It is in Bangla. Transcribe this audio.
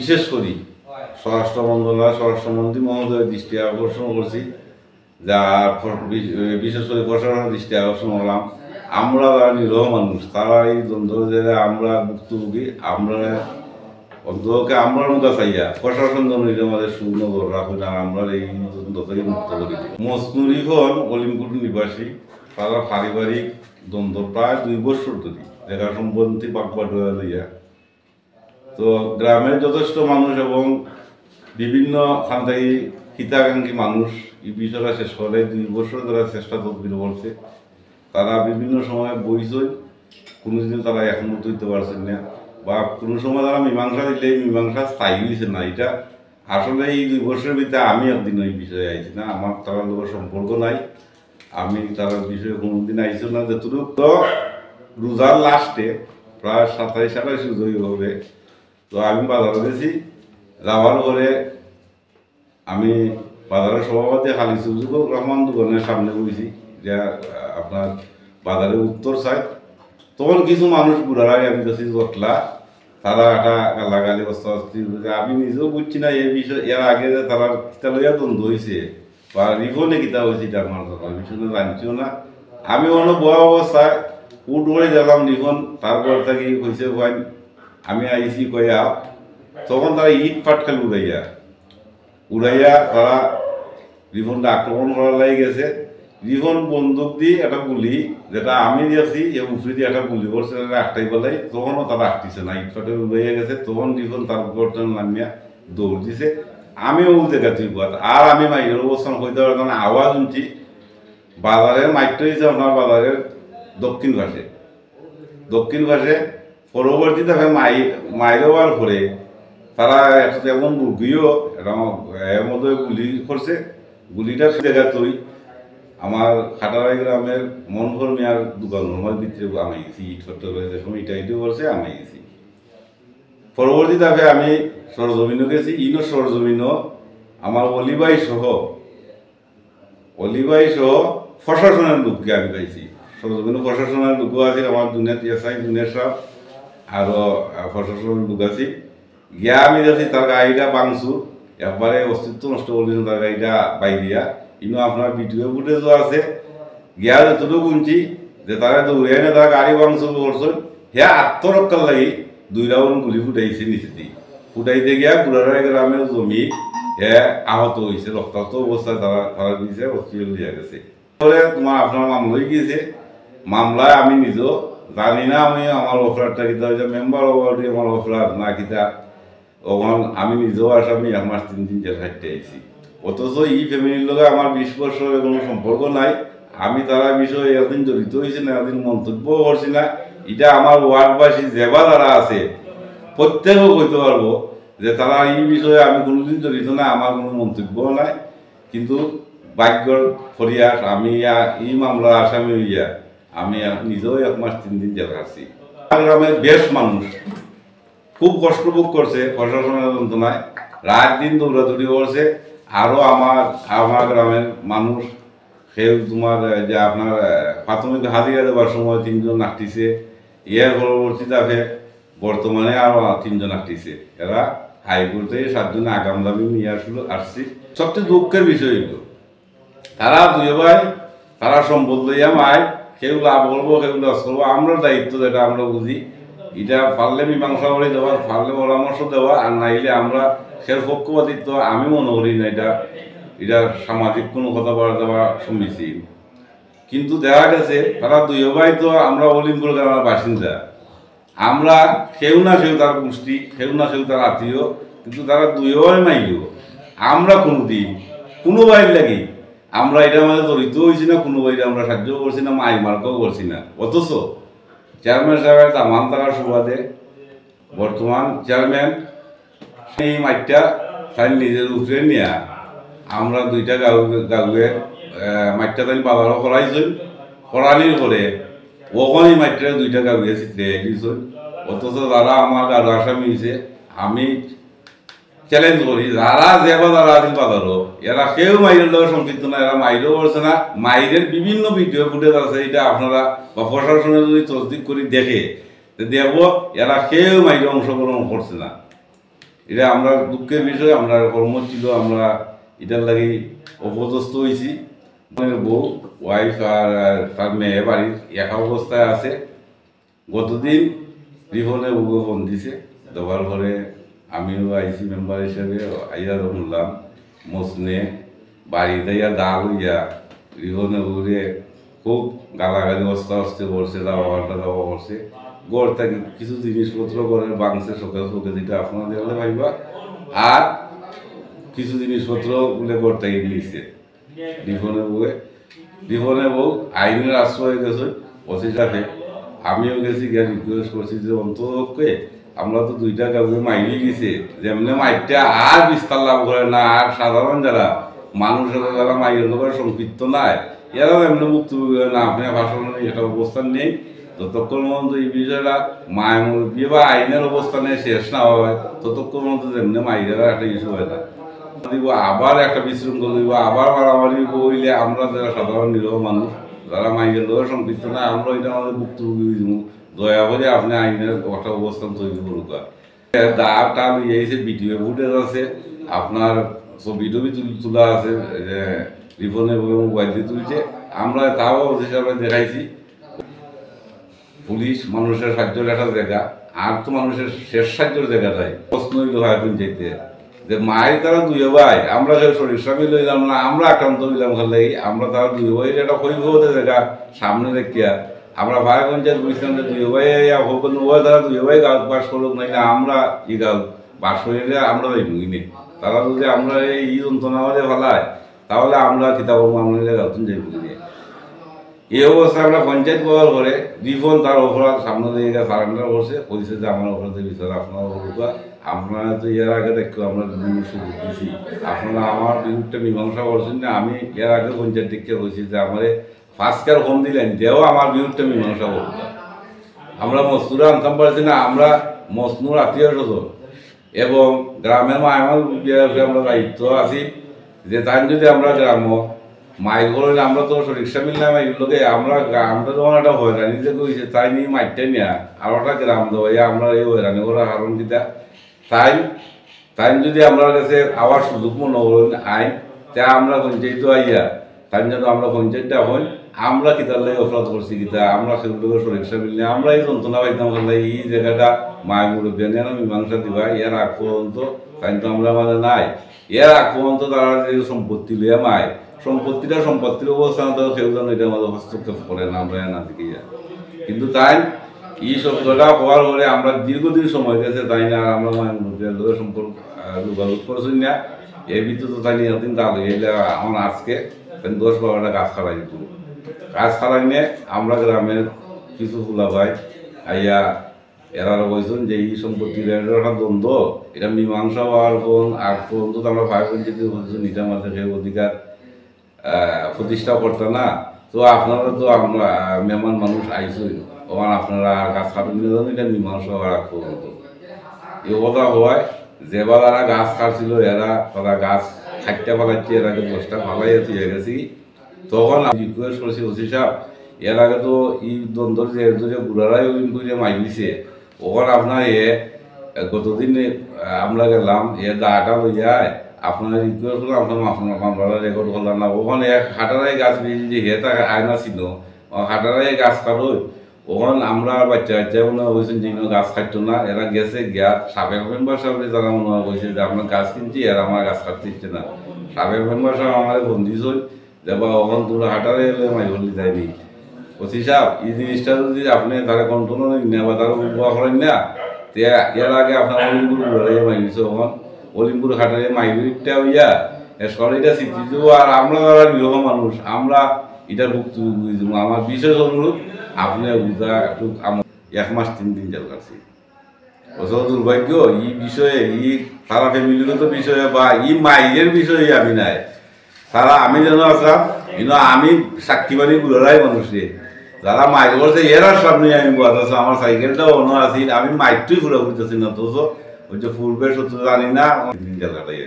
বিশেষ করে স্বরাষ্ট্রমন্ত্রী মহোদয়ের দৃষ্টি আকর্ষণ করছি, যা বিশেষ করে প্রশাসনের দৃষ্টি আকর্ষণ করলাম। আমরা যারা নিরহ মানুষ, তারা এই দ্বন্দ্ব যে আমরা ভুক্তভোগী, আমরা অন্তকে আমরা মুখা চাইয়া প্রশাসন যেন আমাদের সুনজর রাখুন আর আমরা এই দ্বন্দ্ব থেকে মুক্ত করি। মসনুর ইখন অলিমপুর নিবাসী, তারা পারিবারিক দ্বন্দ্ব প্রায় 2 বছর ধরে দেখা সম্বন্ধী বাগবাটোয়া লইয়া। তো গ্রামের যথেষ্ট মানুষ এবং বিভিন্ন খানদায়ী হিতাকাঙ্ক্ষী মানুষ এই বিষয়টা শেষ করে 2 বছর ধরে চেষ্টা তদবির করছে। তারা বিভিন্ন সময় বইসই, কোনোদিন তারা একমত হইতে পারছেন না, বা কোনো সময় তারা মীমাংসা দিলে এই মীমাংসা স্থায়ী হয়েছে না। এটা আসলে এই 2 বছরের ভিতরে আমি একদিন ওই বিষয়ে আইছি না, আমার তার লোকের সম্পর্ক নাই, আমি তার বিষয়ে কোনোদিন আইছি না। যতটুকু তো রোজার লাস্টে প্রায় 27-28 হবে, তো আমি বাজারে গেছি, যাওয়ার পরে আমি বাজারের সভাপতি খালি সুজুকুর রহমান দোকানের সামনে বসেছি, যা আপনার বাজারের উত্তর সাইড। তখন কিছু মানুষ ঘুরারাই আমি কাছে জটলা, তারা একটা গালাগালি অস্তি আমি নিজেও বুঝছি না এই বিষয়। এর আগে যে তারা কিতা লইয়া দ্বন্দ্ব হয়েছে বা রিফোনে কিতা হয়েছে এটা আমার বিষয়ে জানছিও না। আমি অন্য বয়া অবস্থায় উঠ করে গেলাম রিফোন, তারপর থেকে হয়েছে ভাই আমি আইসি কয়া, তখন তারা ইট পাটখাল উড়াইয়া তারা রিফোনটা আক্রমণ করার লাগে গেছে। রিফোন বন্দুক দিয়ে একটা গুলি, যেটা আমি দিয়েছি এর উপরে দিয়ে একটা গুলি করছে, একটাই বেলায় তখনও তারা আটটিছে না, ইট ফাটে উড়াইয়া গেছে। তখন রিফোন তার গর্জন নামিয়া দৌড় দিছে, আমিও দেখা তুই আর আমি মাইকের অবস্থান হইতে পারতাম না। আওয়াজ শুনছি বাজারের মাইকটা হয়েছে আপনার বাজারের দক্ষিণ পাশে। পরবর্তীতে মাইর হওয়ার পরে তারা একসাথে এমন বুকিও এর মধ্যে গুলি করছে। গুলিটা দেখা তুই আমার খাটারাই গ্রামের মনভর মিয়ার দোকানের ভিতরে আমি গেছি, ইট করতে যে সময় ইটাইটিও করছে আমি গেছি। পরবর্তী ধাপে আমি সরজমিনও গেছি, সরজমিনও আমার অলিবাই সহ প্রশাসনের লোককে আমি পাইছি। সরজমিনও প্রশাসনের লোকও আছে, আমার দুনিয়া টিয়াসাই দুনিয়া সাহ আরও প্রশাসনের লোক আছে। গিয়া আমি যাচ্ছি তার গাড়িটা বাংসুর, একবারে অস্তিত্ব নষ্ট করলেন তার গাড়িটা বাইরিয়া। কিন্তু আপনার ভিডিও ফুটেজও আছে। গিয়া যতটুকু শুনছি যে তারা দৌড়ে এনে তারা গাড়ি বাংসুর করছেন, হ্যাঁ আত্মরক্ষার লাগি 2 রাউন্ড গুলি ফুটাইছে নিচে দিয়ে। ফুটাইতে গিয়া গুড়ারাই গ্রামের জমি হ্যাঁ আহত হয়েছে, রক্তাক্ত অবস্থায় তারা দিয়েছে, হসপিটাল দিয়ে গেছে। তোমার আপনার মামলায় গিয়েছে, মামলায় আমি নিজেও জানি না আমি আমার অফারটা কিতা হয়েছে, মেম্বার ওয়ার্ডে আমার অফার না কিতা, তখন আমি নিজেও আসামি 1 মাস 3 দিন জেল খাটতে আইছি। অথচ এই ফ্যামিলির লগে আমার 20 বছরের কোনো সম্পর্ক নাই, আমি তারা বিষয়ে এতদিন জড়িত হয়েছি না, এতদিন মন্তব্য করছি না। এটা আমার ওয়ার্ডবাসী যেবা যারা আছে প্রত্যেকেও কইতে পারবো যে তারা এই বিষয়ে আমি কোনোদিন জড়িত না, আমার কোনো মন্তব্য নাই। কিন্তু ভাগ্যর ফরিয়াস আমি এই মামলার আসামি হইয়া আমি নিজেও 1 মাস 3 দিন জেল খাটছি। গ্রামের বেশ মানুষ খুব কষ্ট ভোগ করছে প্রশাসনের যন্ত্রণায়, রাত দিন দৌড়াদৌড়ি করছে। আরও আমার গ্রামের মানুষ সেও তোমার যে আপনার প্রাথমিক হাজিরা দেওয়ার সময় 3 জন আটটিছে, এর পরবর্তী ধাপে বর্তমানে আরও 3 জন আটটিছে। এরা হাইকোর্টে 7 জনে আগাম দাবি নিয়ে আসছি। সবচেয়ে দুঃখের বিষয় হইল তারা 2 ভাই, তারা সম্পদ লইয়া মায়, কেউ লাভ করবো কেউ লস করবো। আমরা দায়িত্ব যেটা আমরা বুঝি, এটা পারলে মীমাংসা করে দেওয়া, পারলে পরামর্শ দেওয়া, আর নাইলে আমরা সের পক্ষপাতিত্ব আমি মনে করি না এটা সামাজিক কোনো কথা বলা দেওয়া সমীচীন। কিন্তু দেখা গেছে তারা 2 ভাই তো আমরা অলিমপুর গ্রামের বাসিন্দা, আমরা কেউ না কেউ তার গোষ্ঠী, কেউ না কেউ তার আত্মীয়, কিন্তু তারা 2 ভাই মাইল আমরা কোনোদিন কোনো ভাইয়ের লাগি আমরা এটার মধ্যে জড়িত হয়েছি না, কোনো ভাইটা আমরা সাহায্য করছি না, মার্কাও করছি না। অথচ চেয়ারম্যান সাহেবের দামান থাকার সুবাদে বর্তমান চেয়ারম্যান এই মাইটটা তাই নিজের উপরে নিয়ে আমরা 2টা গাগুয়ে মাইটটা তাই বাবারও করাইছেন, করানির পরে ওখানে মাইটটা 2টা গাগুয়ে চিত্রে দিয়েছেন। অথচ যারা আমার গাড়ো আসামি হয়েছে, আমি চ্যালেঞ্জ করি যারা যারা আছে বাজারও, এরা কেউ মাইরের লগে সম্পৃক্ত না, এরা মাইরও করছে না। মাইরের বিভিন্ন ভিডিও ফুটেজ আছে, এটা আপনারা বা প্রশাসনে যদি তসদিক করে দেখে দেখব এরা কেউ মাইরে অংশগ্রহণ করছে না। এটা আমরা দুঃখের বিষয়, আমরা কর্ম ছিল, আমরা এটার লাগি অপদস্থ হয়েছি। বউ ওয়াইফ আর তার মেয়ে বাড়ির একা অবস্থায় আছে। গতদিন রিফনে বউ ফোন দিছে, দেওয়ার পরে আমিও আইসি মেম্বার হিসেবে আইয়া শুনলাম মসনে বাড়িতে ইয়া দা হইয়া রিফনে বউরে খুব গালাগালি অস্তা অস্তে করছে, দাওয়া করছে। গড় থেকে কিছু জিনিসপত্র করে বাংছে সকাল চোখে, যেটা আপনারা দেখলে ভাইবা, আর কিছু জিনিসপত্র বলে গড় থেকে নিয়েছে রিফনে বউ আইনের আশ্রয় গেছে ওসি সাথে। আমিও গেছি, গিয়ে রিকোয়েস্ট করছি যে অন্তকে আমরা তো 2টা কাউকে মাইরে গেছে, যেমনি মাইরটা আর বিস্তার লাভ করে না, আর সাধারণ যারা মানুষের যারা মাইরের লোকের সম্পৃক্ত নাই এরাও এমনি মুক্তভোগী না। আপনি ভাষণ এটা অবস্থান নেই, ততক্ষণ পর্যন্ত এই বিষয়টা মায়ের মুরব্বী বা আইনের অবস্থানে শেষ না হয় ততক্ষণ পর্যন্ত যেমনি মাইরেরা একটা ইস্যু হয় না। দিব আবার একটা বিশৃঙ্খল দিব, আবার মারামারি বইলে আমরা যারা সাধারণ নিরহ মানুষ যারা মাইকের লোকের সম্পৃক্ত না, আমরা এটা আমাদের ভুক্তভোগী হয়ে যাব। দয়া করে আপনি আইনের একটা অবস্থান তৈরি করুক। দাগ টান ইয়েছে, ভিডিও ফুটেজ আছে, আপনার ছবি টবি তোলা আছে, যে রিফোনে মোবাইল দিয়ে তুলছে, আমরা তাও হিসাবে দেখাইছি। পুলিশ মানুষের সাহায্যের একটা জায়গা, আর তো মানুষের শেষ সাহায্যের জায়গা নাই। প্রশ্ন হইল হয় এখন যেতে যে মায়ের তারা 2 ভাই, আমরা কেউ শরীর স্বামী লইলাম না, আমরা আক্রান্ত হইলাম খালি, আমরা তারা 2 ভাই একটা কৈফতে জায়গা সামনে দেখিয়া আমরা ভাই পঞ্চায়েত বুঝলাম যে 2 ভাই হোক তারা 2 ভাই গাছ বাস করুক, নাইলে আমরা ই গাছ বাস করিলে আমরা যাইনি। তারা যদি আমরা এই যন্ত্রণা আমাদের ফেলায় তাহলে আমরা কিতাব আমরা গাছন যাইব নিয়ে। এই অবস্থায় আমরা পঞ্চায়েত পাওয়ার পরে রিফোন তার অপরাধ সামনে দিয়ে সারেন্ডার করছে, কইছে যে আমার অপরাধের বিচার আপনারা বলুকা। আপনারা তো এর আগে দেখো আমরা বিভিন্ন সুযোগ দিয়েছি, আপনারা আমার বিরুদ্ধে মীমাংসা করছেন না। আমি এর আগে পঞ্চায়েত দিককে বলছি যে আমার ফার্স্টকার হোম দিলেন দেও আমার বিরুদ্ধে মীমাংসা করুক। আমরা মজদুরা আনতাম পারছি না, আমরা মজনুর আত্মীয় স্বজন এবং গ্রামের মায়ের আমরা দায়িত্ব আছি যে তাই যদি আমরা গ্রাম মাইক হলে আমরা তো রিক্সা মিললাম এগুলোকে আমরা যখন একটা হয়রানি যে কইছে তাই নিয়ে মাইকটা নিয়ে আর একটা গ্রাম দেওয়া আমরা এই হয়রানি করার কারণ কিতা তাই যদি আমরা কাছে আবার সুযোগ মনে করেন আইন তা আমরা পঞ্চায়েত আইয়া তাই জন্য আমরা পঞ্চায়েতটা হই আমরা কিতার লাগে অপরাধ করছি কিতা আমরা সেগুলোকে রিক্সা মিললে আমরা এই যন্ত্রণা পাইতাম করলে এই জায়গাটা মায়ের মুরব্বী নিয়ে মীমাংসা দিবা। এর আগ পর্যন্ত তাই তো আমরা মানে নাই, এর আগ পর্যন্ত তারা যে সম্পত্তি লইয়া মায় সম্পত্তির অবস্থান তো কেউ যেন এটা আমাদের হস্তক্ষেপ করে না, আমরা না দিকে যাই। কিন্তু তাই এই শব্দটা হওয়ার পরে আমরা দীর্ঘদিন সময় গেছে তাই না, আর আমরা মায়ের মুরব্বীর লোকের সম্পর্ক যোগাযোগ করছি না। এর ভিতরে তো তাই এতদিন তাহলে এলে আমার আজকে 10-12টা গাছ খাড়াই দিত। গাছ খাড়াই নিয়ে আমরা গ্রামের কিছু ফুলা ভাই আইয়া এরা বলছেন যে এই সম্পত্তির একটা দ্বন্দ্ব, এটা মীমাংসা হওয়ার আগ পর্যন্ত আমরা ভাই পঞ্চায়েতে বলছেন এটা আমাদের অধিকার প্রতিষ্ঠা করতে না। তো আপনারা তো আমরা মেহমান মানুষ আইসই, তখন আপনারা গাছ কাটুন এটা মীমাংসা হওয়ার আগ পর্যন্ত এই কথা হয়। যেবার তারা গাছ কাটছিল এরা তারা গাছ খাইতে পালাচ্ছি, এর আগে 10টা ফালাই হয়ে গেছি। তখন আমি রিকোয়েস্ট করছি ওসি সাহেব, এর আগে তো এই দ্বন্দ্বর যে বুড়ারাই ওই করে মাই দিছে, ওখানে আপনার গতদিন আমরা গেলাম দাটা লই যায় আপনার রিকোয়েস্ট করলাম আপনার মামলাটা রেকর্ড করলাম না। ওখানে এক হাটারাই গাছ বেরিয়ে যে হে তাকে আয়না ছিল হাটারাই গাছ কাটো, ওখানে আমরা বাচ্চা মনে হয়েছেন যে গাছ কাটতো না, এরা গেছে গিয়া সাবেক মেম্বার সাহেব যারা মনে হয়েছে যে আপনার গাছ কিনছি এরা আমার গাছ কাটতে ইচ্ছে না। সাবেক মেম্বার সাহেব আমার বন্দি হই যে বা ওখানে তোরা হাটারে এলে মাই বললি যায়নি। ওসি সাহেব এই জিনিসটা যদি আপনি তারা কন্ট্রোল না বা তারা উপভোগ করেন না, এর আগে আপনার অলিম্পুর মাই দিচ্ছে, ওখান অলিম্পুর হাটারে মাইগ্রেটটা হইয়া সরকারিটা স্বীকৃতি দেবো। আর আমরা যারা নিরহ মানুষ আমরা এটার ভুক্তভোগী হয়ে যাবো। আমার বিশেষ অনুরোধ আপনি একটু 1 মাস 3 দিন জেল কাটছি। অথচ দুর্ভাগ্য এই বিষয়ে এই সারা ফ্যামিলিগত বিষয়ে বা এই মাইয়ের বিষয়ে আমি নাই, সারা আমি যেন আসলাম কিন্তু আমি সাক্ষীবাদী গুলোরাই মানুষে যারা মাইক করছে এরা সামনে আমি বাজাচ্ছি। আমার সাইকেলটাও অন্য আছি, আমি মাইকটাই ঘুরে ঘুরতেছি না, তো ওই যে পূর্বে সত্য জানি না জেল কাটাই।